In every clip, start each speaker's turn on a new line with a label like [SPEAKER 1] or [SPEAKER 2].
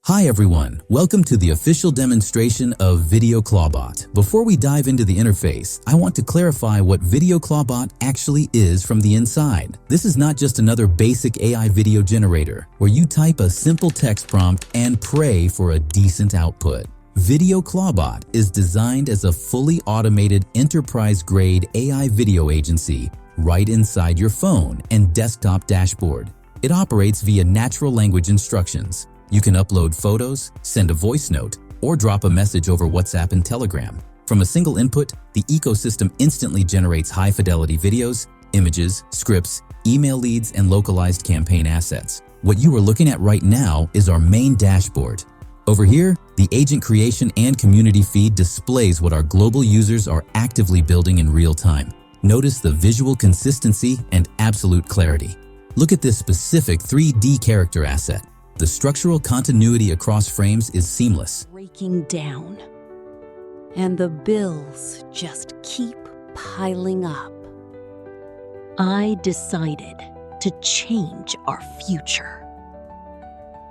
[SPEAKER 1] Hi everyone, welcome to the official demonstration of VideoClawBot. Before we dive into the interface, I want to clarify what VideoClawBot actually is from the inside. This is not just another basic AI video generator, where you type a simple text prompt and pray for a decent output. VideoClawBot is designed as a fully automated enterprise-grade AI video agency right inside your phone and desktop dashboard. It operates via natural language instructions. You can upload photos, send a voice note, or drop a message over WhatsApp and Telegram. From a single input, the ecosystem instantly generates high-fidelity videos, images, scripts, email leads, and localized campaign assets. What you are looking at right now is our main dashboard. Over here, the agent creation and community feed displays what our global users are actively building in real time. Notice the visual consistency and absolute clarity. Look at this specific 3D character asset. The structural continuity across frames is seamless.
[SPEAKER 2] Breaking down, and the bills just keep piling up. I decided to change our future.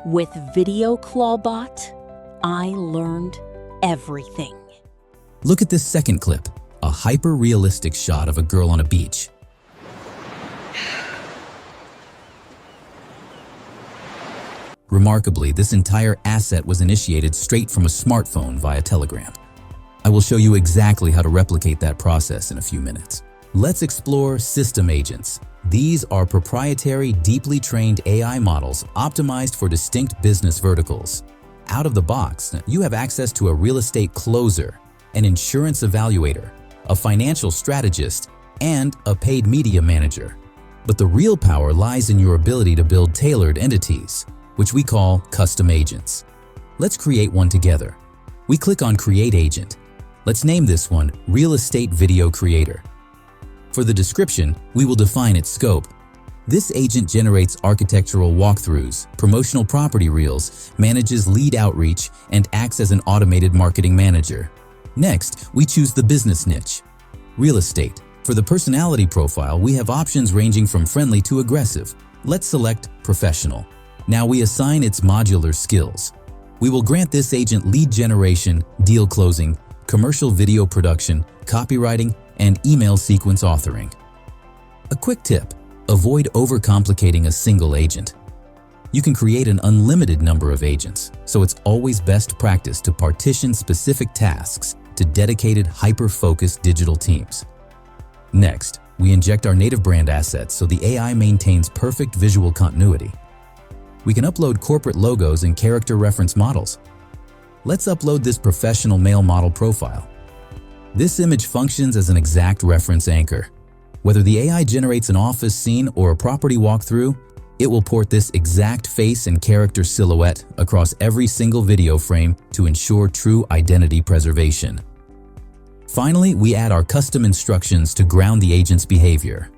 [SPEAKER 2] With VideoClawBot, I learned everything.
[SPEAKER 1] Look at this second clip, a hyper-realistic shot of a girl on a beach. Remarkably, this entire asset was initiated straight from a smartphone via Telegram. I will show you exactly how to replicate that process in a few minutes. Let's explore system agents. These are proprietary, deeply trained AI models optimized for distinct business verticals. Out of the box, you have access to a real estate closer, an insurance evaluator, a financial strategist, and a paid media manager. But the real power lies in your ability to build tailored entities, which we call custom agents. Let's create one together. We click on Create Agent. Let's name this one Real Estate Video Creator. For the description, we will define its scope. This agent generates architectural walkthroughs, promotional property reels, manages lead outreach, and acts as an automated marketing manager. Next, we choose the business niche, real estate. For the personality profile, we have options ranging from friendly to aggressive. Let's select Professional. Now we assign its modular skills. We will grant this agent lead generation, deal closing, commercial video production, copywriting, and email sequence authoring. A quick tip: avoid overcomplicating a single agent. You can create an unlimited number of agents, so it's always best practice to partition specific tasks to dedicated, hyper-focused digital teams. Next, we inject our native brand assets so the AI maintains perfect visual continuity. We can upload corporate logos and character reference models. Let's upload this professional male model profile. This image functions as an exact reference anchor. Whether the AI generates an office scene or a property walkthrough, it will port this exact face and character silhouette across every single video frame to ensure true identity preservation. Finally, we add our custom instructions to ground the agent's behavior.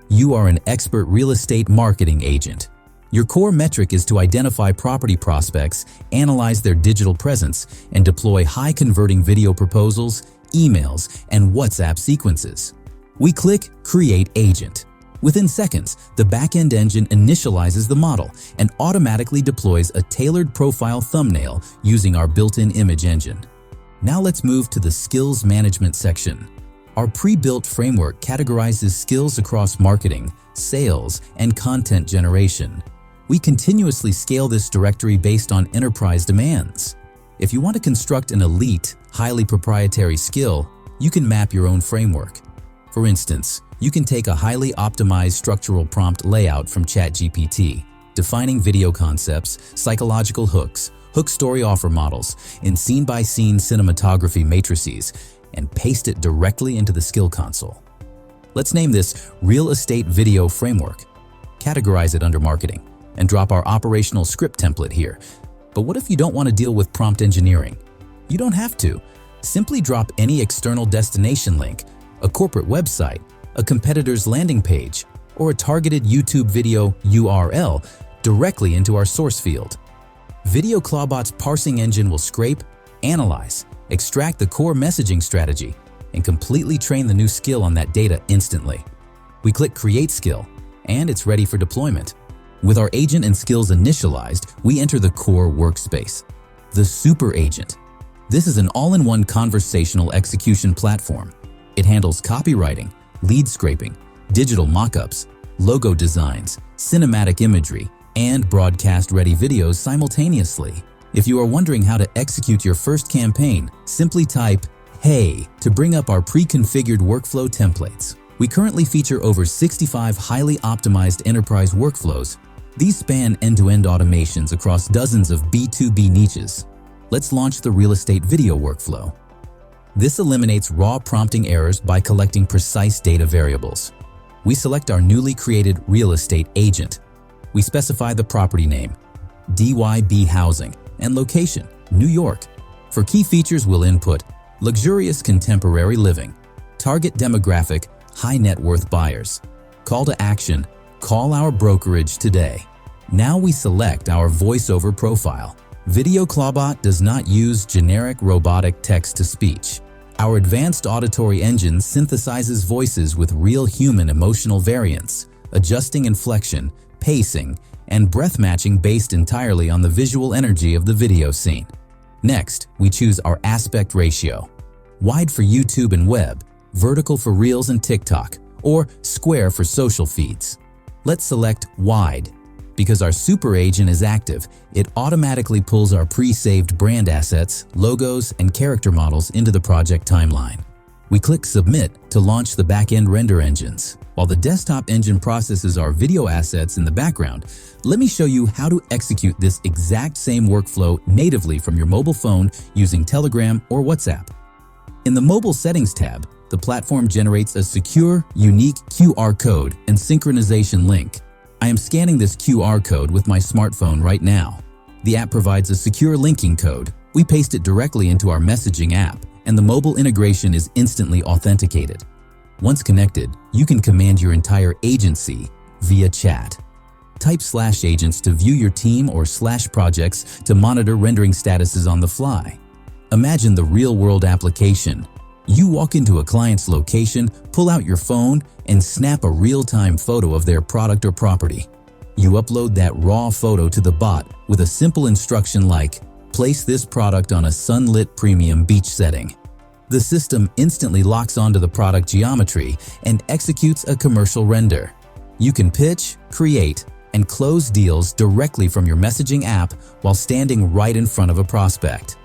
[SPEAKER 1] You are an expert real estate marketing agent. Your core metric is to identify property prospects, analyze their digital presence, and deploy high-converting video proposals, emails, and WhatsApp sequences. We click Create Agent. Within seconds, the back-end engine initializes the model and automatically deploys a tailored profile thumbnail using our built-in image engine. Now let's move to the Skills Management section. Our pre-built framework categorizes skills across marketing, sales, and content generation. We continuously scale this directory based on enterprise demands. If you want to construct an elite, highly proprietary skill, you can map your own framework. For instance, you can take a highly optimized structural prompt layout from ChatGPT, defining video concepts, psychological hooks, hook story offer models, and scene-by-scene cinematography matrices, and paste it directly into the skill console. Let's name this Real Estate Video Framework. Categorize it under Marketing, and drop our operational script template here. But what if you don't want to deal with prompt engineering? You don't have to. Simply drop any external destination link, a corporate website, a competitor's landing page, or a targeted YouTube video URL directly into our source field. VideoClawBot's parsing engine will scrape, analyze, extract the core messaging strategy, and completely train the new skill on that data instantly. We click Create Skill, and it's ready for deployment. With our agent and skills initialized, we enter the core workspace, the Super Agent. This is an all-in-one conversational execution platform. It handles copywriting, lead scraping, digital mockups, logo designs, cinematic imagery, and broadcast-ready videos simultaneously. If you are wondering how to execute your first campaign, simply type "Hey" to bring up our pre-configured workflow templates. We currently feature over 65 highly optimized enterprise workflows. These span end-to-end automations across dozens of B2B niches. Let's launch the real estate video workflow. This eliminates raw prompting errors by collecting precise data variables. We select our newly created real estate agent. We specify the property name, DYB Housing, and location, New York. For key features, we'll input luxurious contemporary living, target demographic, high net worth buyers. Call to action, call our brokerage today. Now we select our voiceover profile. VideoClawBot does not use generic robotic text-to-speech. Our advanced auditory engine synthesizes voices with real human emotional variants, adjusting inflection, pacing, and breath matching based entirely on the visual energy of the video scene. Next, we choose our aspect ratio. Wide for YouTube and web, vertical for Reels and TikTok, or square for social feeds. Let's select wide. Because our super agent is active, it automatically pulls our pre-saved brand assets, logos, and character models into the project timeline. We click Submit to launch the back-end render engines. While the desktop engine processes our video assets in the background, let me show you how to execute this exact same workflow natively from your mobile phone using Telegram or WhatsApp. In the Mobile Settings tab, the platform generates a secure, unique QR code and synchronization link. I am scanning this QR code with my smartphone right now. The app provides a secure linking code. We paste it directly into our messaging app, and the mobile integration is instantly authenticated. Once connected, you can command your entire agency via chat. Type /agents to view your team or /projects to monitor rendering statuses on the fly. Imagine the real-world application. You walk into a client's location, pull out your phone, and snap a real-time photo of their product or property. You upload that raw photo to the bot with a simple instruction like, place this product on a sunlit premium beach setting. The system instantly locks onto the product geometry and executes a commercial render. You can pitch, create, and close deals directly from your messaging app while standing right in front of a prospect.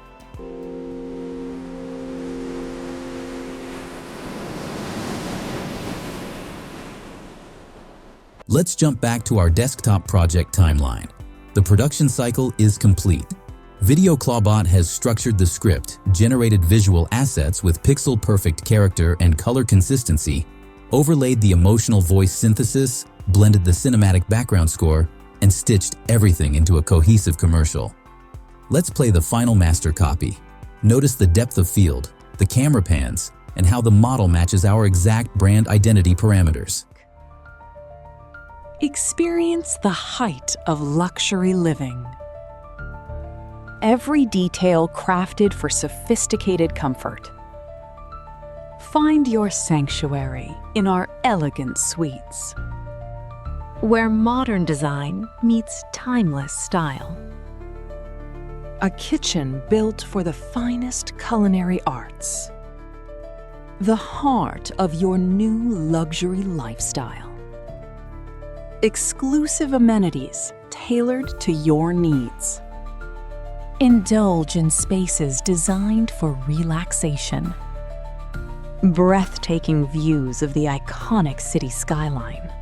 [SPEAKER 1] Let's jump back to our desktop project timeline. The production cycle is complete. VideoClawBot has structured the script, generated visual assets with pixel-perfect character and color consistency, overlaid the emotional voice synthesis, blended the cinematic background score, and stitched everything into a cohesive commercial. Let's play the final master copy. Notice the depth of field, the camera pans, and how the model matches our exact brand identity parameters.
[SPEAKER 3] Experience the height of luxury living. Every detail crafted for sophisticated comfort. Find your sanctuary in our elegant suites,
[SPEAKER 2] Where modern design meets timeless style.
[SPEAKER 3] a kitchen built for the finest culinary arts, the heart of your new luxury lifestyle. Exclusive amenities tailored to your needs.
[SPEAKER 2] Indulge in spaces designed for relaxation. Breathtaking views of the iconic city skyline.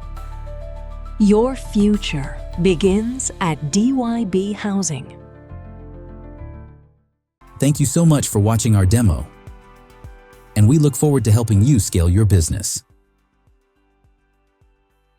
[SPEAKER 2] Your future begins at DYB Housing.
[SPEAKER 1] Thank you so much for watching our demo, and we look forward to helping you scale your business.